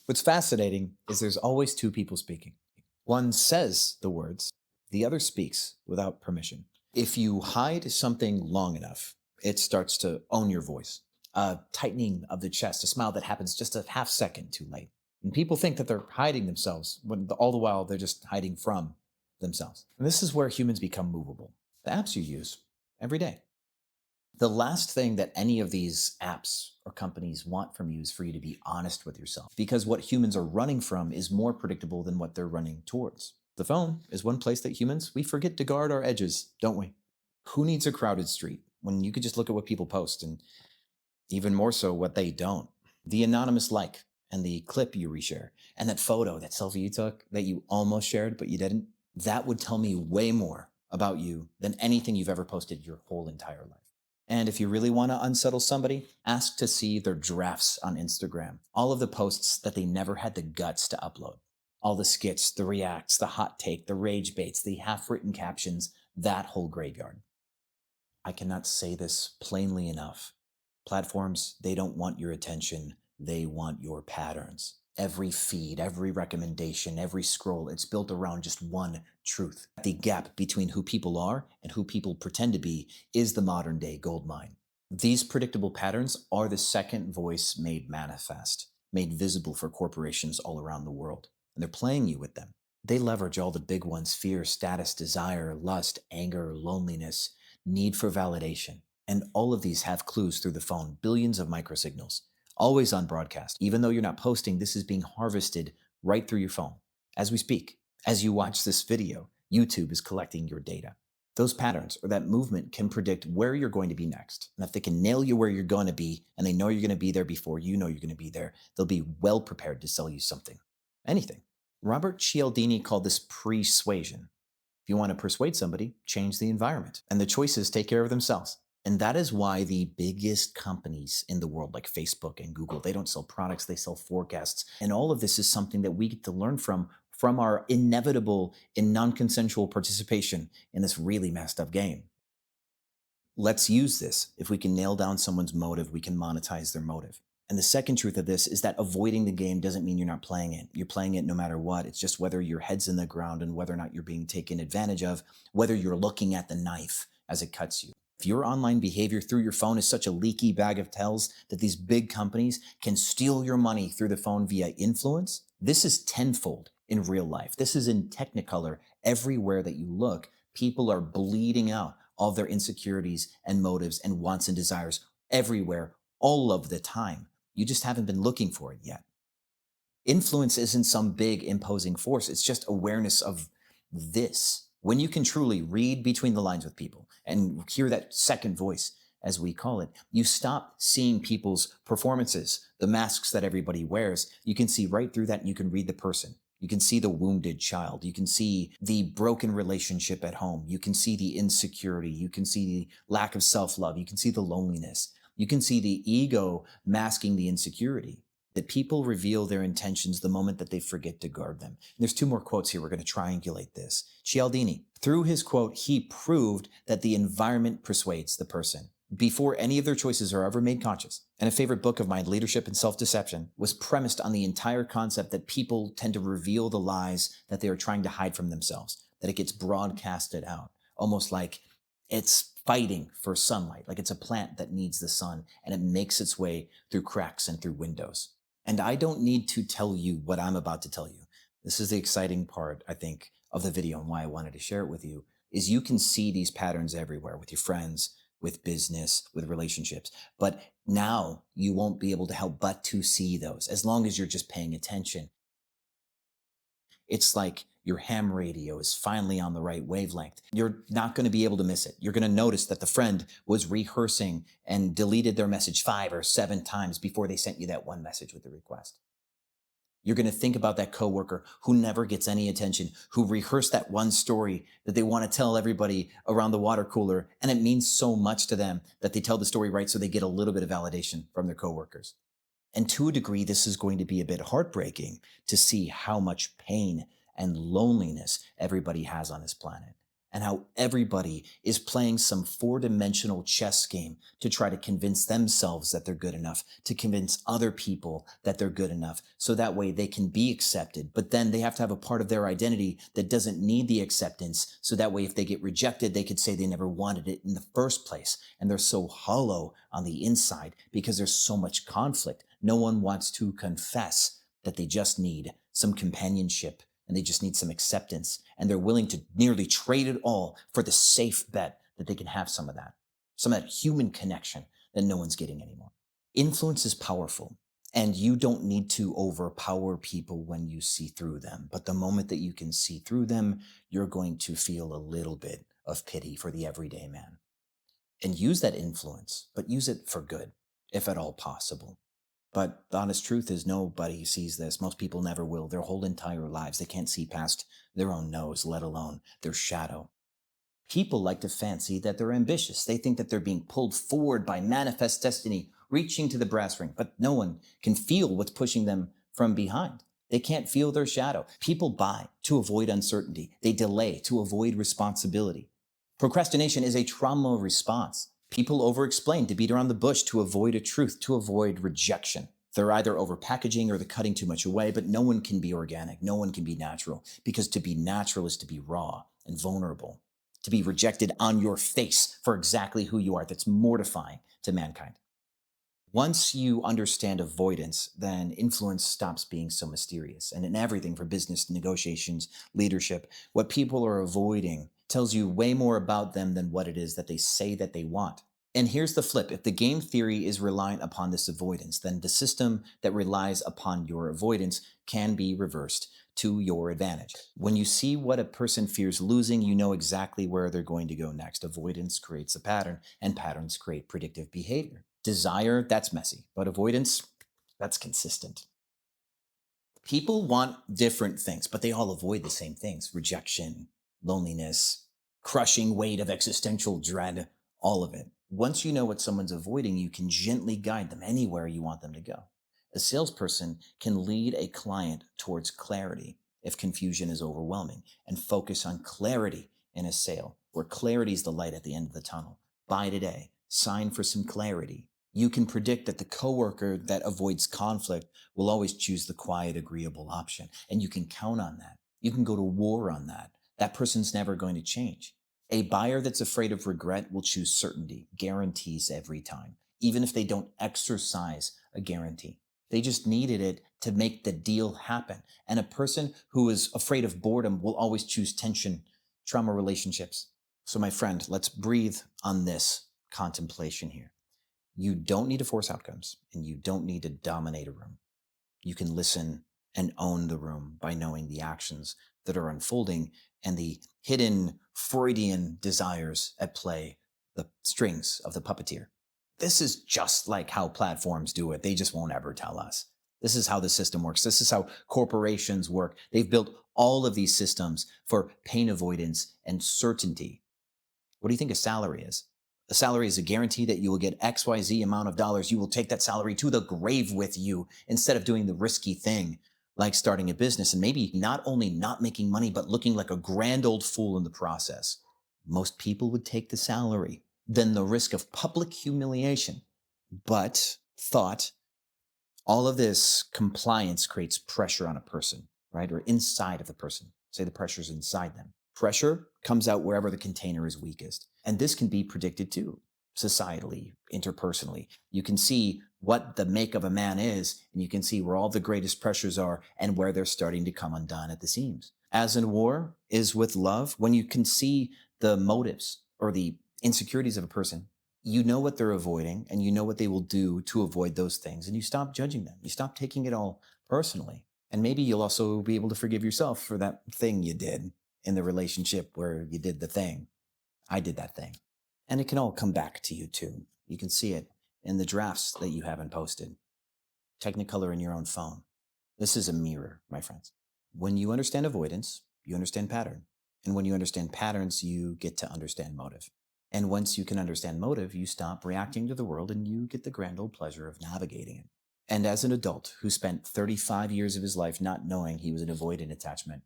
What's fascinating is there's always two people speaking. One says the words, the other speaks without permission. If you hide something long enough, it starts to own your voice. A tightening of the chest, a smile that happens just a half second too late. And people think that they're hiding themselves when all the while they're just hiding from themselves. And this is where humans become movable. The apps you use every day. The last thing that any of these apps or companies want from you is for you to be honest with yourself, because what humans are running from is more predictable than what they're running towards. The phone is one place that humans, we forget to guard our edges, don't we? Who needs a crowded street when you could just look at what people post and even more so what they don't? The anonymous like and the clip you reshare and that photo, that selfie you took that you almost shared but you didn't, that would tell me way more about you than anything you've ever posted your whole entire life. And if you really want to unsettle somebody, ask to see their drafts on Instagram. All of the posts that they never had the guts to upload. All the skits, the reacts, the hot take, the rage baits, the half-written captions, that whole graveyard. I cannot say this plainly enough. Platforms, they don't want your attention. They want your patterns. Every feed, every recommendation, every scroll, it's built around just one truth. The gap between who people are and who people pretend to be is the modern day gold mine. These predictable patterns are the second voice made manifest, made visible for corporations all around the world. And they're playing you with them. They leverage all the big ones: fear, status, desire, lust, anger, loneliness, need for validation. And all of these have clues through the phone, billions of microsignals, always on broadcast. Even though you're not posting, this is being harvested right through your phone. As we speak, as you watch this video, YouTube is collecting your data. Those patterns or that movement can predict where you're going to be next. And if they can nail you where you're going to be, and they know you're going to be there before you know you're going to be there, they'll be well prepared to sell you something, anything. Robert Cialdini called this persuasion. If you want to persuade somebody, change the environment, and the choices take care of themselves. And that is why the biggest companies in the world, like Facebook and Google, they don't sell products, they sell forecasts. And all of this is something that we get to learn from our inevitable and non-consensual participation in this really messed up game. Let's use this. If we can nail down someone's motive, we can monetize their motive. And the second truth of this is that avoiding the game doesn't mean you're not playing it. You're playing it no matter what. It's just whether your head's in the ground and whether or not you're being taken advantage of, whether you're looking at the knife as it cuts you. If your online behavior through your phone is such a leaky bag of tells that these big companies can steal your money through the phone via influence, this is tenfold in real life. This is in Technicolor. Everywhere that you look, people are bleeding out all of their insecurities and motives and wants and desires everywhere, all of the time. You just haven't been looking for it yet. Influence isn't some big imposing force. It's just awareness of this. When you can truly read between the lines with people and hear that second voice, as we call it, you stop seeing people's performances, the masks that everybody wears. You can see right through that and you can read the person. You can see the wounded child. You can see the broken relationship at home. You can see the insecurity. You can see the lack of self-love. You can see the loneliness. You can see the ego masking the insecurity. That people reveal their intentions the moment that they forget to guard them. And there's two more quotes here. We're going to triangulate this. Cialdini, through his quote, he proved that the environment persuades the person before any of their choices are ever made conscious. And a favorite book of mine, Leadership and Self-Deception, was premised on the entire concept that people tend to reveal the lies that they are trying to hide from themselves, that it gets broadcasted out, almost like it's fighting for sunlight, like it's a plant that needs the sun, and it makes its way through cracks and through windows. And I don't need to tell you what I'm about to tell you. This is the exciting part, I think, of the video and why I wanted to share it with you, is you can see these patterns everywhere with your friends, with business, with relationships. But now you won't be able to help but to see those as long as you're just paying attention. It's like your ham radio is finally on the right wavelength. You're not going to be able to miss it. You're going to notice that the friend was rehearsing and deleted their message 5 or 7 times before they sent you that one message with the request. You're going to think about that coworker who never gets any attention, who rehearsed that one story that they want to tell everybody around the water cooler, and it means so much to them that they tell the story right so they get a little bit of validation from their coworkers. And to a degree, this is going to be a bit heartbreaking to see how much pain and loneliness everybody has on this planet. and how everybody is playing some four-dimensional chess game to try to convince themselves that they're good enough, to convince other people that they're good enough, so that way they can be accepted. But then they have to have a part of their identity that doesn't need the acceptance, so that way if they get rejected, they could say they never wanted it in the first place. And they're so hollow on the inside because there's so much conflict. No one wants to confess that they just need some companionship and they just need some acceptance. And they're willing to nearly trade it all for the safe bet that they can have some of that human connection that no one's getting anymore. Influence is powerful, and you don't need to overpower people when you see through them. But the moment that you can see through them, you're going to feel a little bit of pity for the everyday man. And use that influence, but use it for good, if at all possible. But the honest truth is nobody sees this. Most people never will. Their whole entire lives, they can't see past their own nose, let alone their shadow. People like to fancy that they're ambitious. They think that they're being pulled forward by manifest destiny, reaching to the brass ring, but no one can feel what's pushing them from behind. They can't feel their shadow. People buy to avoid uncertainty. They delay to avoid responsibility. Procrastination is a trauma response. People over-explain to beat around the bush to avoid a truth, to avoid rejection. They're either over-packaging or they're cutting too much away, but no one can be organic. No one can be natural, because to be natural is to be raw and vulnerable. To be rejected on your face for exactly who you are, that's mortifying to mankind. Once you understand avoidance, then influence stops being so mysterious. And in everything from business negotiations, leadership, what people are avoiding tells you way more about them than what it is that they say that they want. And here's the flip. If the game theory is reliant upon this avoidance, then the system that relies upon your avoidance can be reversed to your advantage. When you see what a person fears losing, you know exactly where they're going to go next. Avoidance creates a pattern, and patterns create predictive behavior. Desire, that's messy, but avoidance, that's consistent. People want different things, but they all avoid the same things: rejection, loneliness, crushing weight of existential dread, all of it. Once you know what someone's avoiding, you can gently guide them anywhere you want them to go. A salesperson can lead a client towards clarity if confusion is overwhelming, and focus on clarity in a sale, where clarity is the light at the end of the tunnel. Buy today, sign for some clarity. You can predict that the coworker that avoids conflict will always choose the quiet, agreeable option. And you can count on that. You can go to war on that. That person's never going to change. A buyer that's afraid of regret will choose certainty, guarantees every time, even if they don't exercise a guarantee. They just needed it to make the deal happen. And a person who is afraid of boredom will always choose tension, trauma relationships. So, my friend, let's breathe on this contemplation here. You don't need to force outcomes, and you don't need to dominate a room. You can listen and own the room by knowing the actions that are unfolding and the hidden Freudian desires at play, the strings of the puppeteer. This is just like how platforms do it. They just won't ever tell us. This is how the system works. This is how corporations work. They've built all of these systems for pain avoidance and certainty. What do you think a salary is? A salary is a guarantee that you will get XYZ amount of dollars. You will take that salary to the grave with you instead of doing the risky thing like starting a business and maybe not only not making money, but looking like a grand old fool in the process. Most people would take the salary than the risk of public humiliation. But thought, all of this compliance creates pressure on a person, right? Or inside of the person. Say the pressure's inside them. Pressure comes out wherever the container is weakest. And this can be predicted too, societally, interpersonally. You can see what the make of a man is, and you can see where all the greatest pressures are and where they're starting to come undone at the seams. As in war is with love, when you can see the motives or the insecurities of a person, you know what they're avoiding and you know what they will do to avoid those things, and you stop judging them. You stop taking it all personally. And maybe you'll also be able to forgive yourself for that thing you did in the relationship where you did the thing. I did that thing. And it can all come back to you too. You can see it in the drafts that you haven't posted. Technicolor in your own phone. This is a mirror, my friends. When you understand avoidance, you understand pattern. And when you understand patterns, you get to understand motive. And once you can understand motive, you stop reacting to the world and you get the grand old pleasure of navigating it. And as an adult who spent 35 years of his life not knowing he was an avoidant attachment,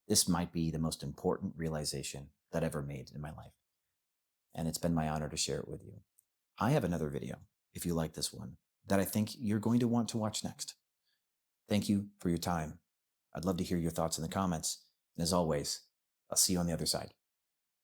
This might be the most important realization that I ever made in my life. And it's been my honor to share it with you. I have another video, if you like this one, that I think you're going to want to watch next. Thank you for your time. I'd love to hear your thoughts in the comments. And as always, I'll see you on the other side.